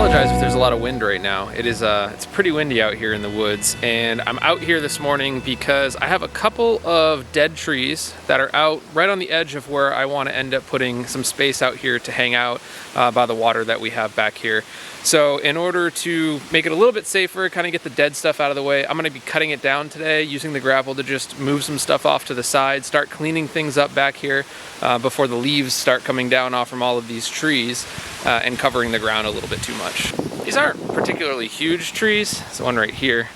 apologize if there's a lot of wind right now. It's pretty windy out here in the woods, and I'm out here this morning because I have a couple of dead trees that are out right on the edge of where I want to end up putting some space out here to hang out by the water that we have back here. So in order to make it a little bit safer, kind of get the dead stuff out of the way, I'm going to be cutting it down today, using the grapple to just move some stuff off to the side, start cleaning things up back here before the leaves start coming down off from all of these trees and covering the ground a little bit too much. These aren't particularly huge trees. There's one right here.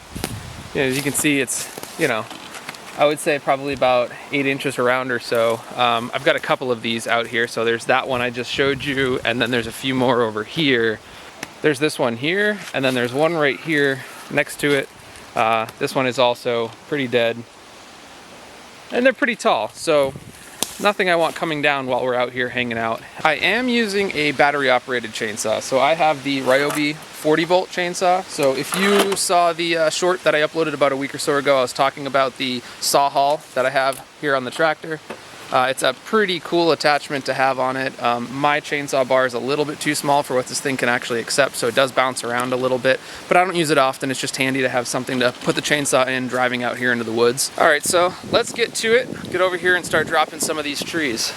As you can see, it's, I would say probably about 8 inches around or so. I've got a couple of these out here. So there's that one I just showed you, and then there's a few more over here. There's this one here, and then there's one right here next to it. This one is also pretty dead. And they're pretty tall, so nothing I want coming down while we're out here hanging out. I am using a battery operated chainsaw. So I have the Ryobi 40-volt chainsaw. So if you saw the short that I uploaded about a week or so ago, I was talking about the saw haul that I have here on the tractor. It's a pretty cool attachment to have on it. My chainsaw bar is a little bit too small for what this thing can actually accept, so it does bounce around a little bit, but I don't use it often. It's just handy to have something to put the chainsaw in driving out here into the woods. All right, so let's get to it. Get over here and start dropping some of these trees.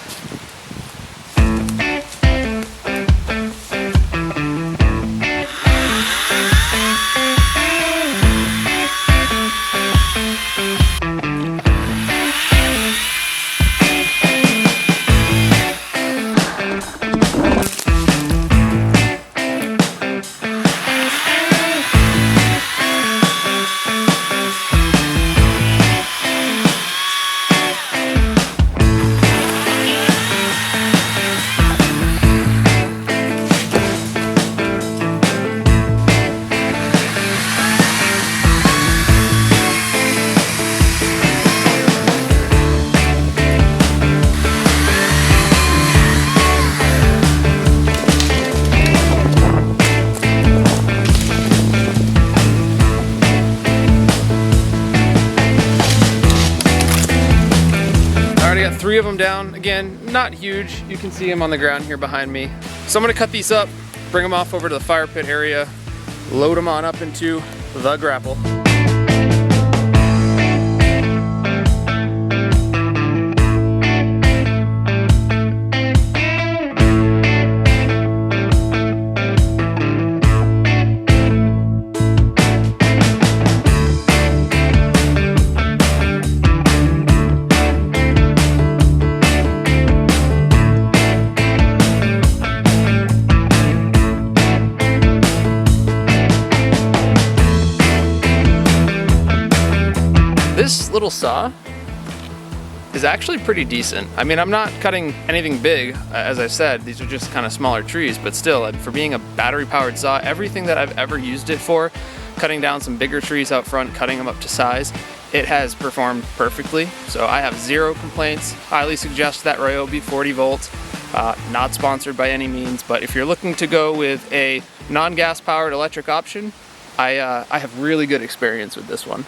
Got 3 of them down. Again, not huge. You can see them on the ground here behind me. So I'm gonna cut these up, bring them off over to the fire pit area, load them on up into the grapple. This little saw is actually pretty decent. I mean, I'm not cutting anything big, as I said. These are just kind of smaller trees, but still, for being a battery-powered saw, everything that I've ever used it for, cutting down some bigger trees out front, cutting them up to size, it has performed perfectly. So I have 0 complaints. Highly suggest that Ryobi 40 volt. Not sponsored by any means, but if you're looking to go with a non-gas powered electric option, I have really good experience with this one.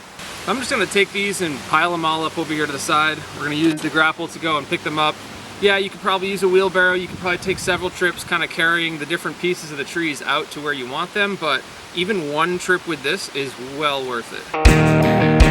I'm just gonna take these and pile them all up over here to the side. We're gonna use the grapple to go and pick them up. Yeah, you could probably use a wheelbarrow. You could probably take several trips kind of carrying the different pieces of the trees out to where you want them, but even one trip with this is well worth it.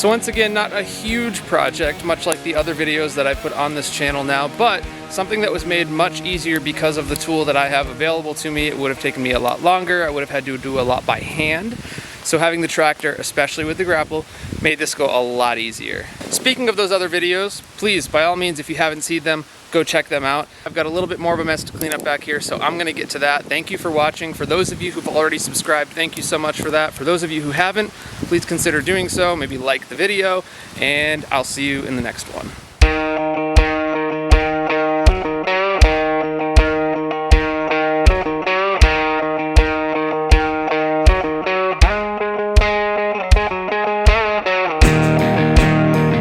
So once again, not a huge project, much like the other videos that I put on this channel now, but something that was made much easier because of the tool that I have available to me. It would have taken me a lot longer. I would have had to do a lot by hand. So having the tractor, especially with the grapple, made this go a lot easier. Speaking of those other videos, please, by all means, if you haven't seen them, go check them out. I've got a little bit more of a mess to clean up back here, so I'm gonna get to that. Thank you for watching. For those of you who've already subscribed, thank you so much for that. For those of you who haven't, please consider doing so. Maybe like the video, and I'll see you in the next one.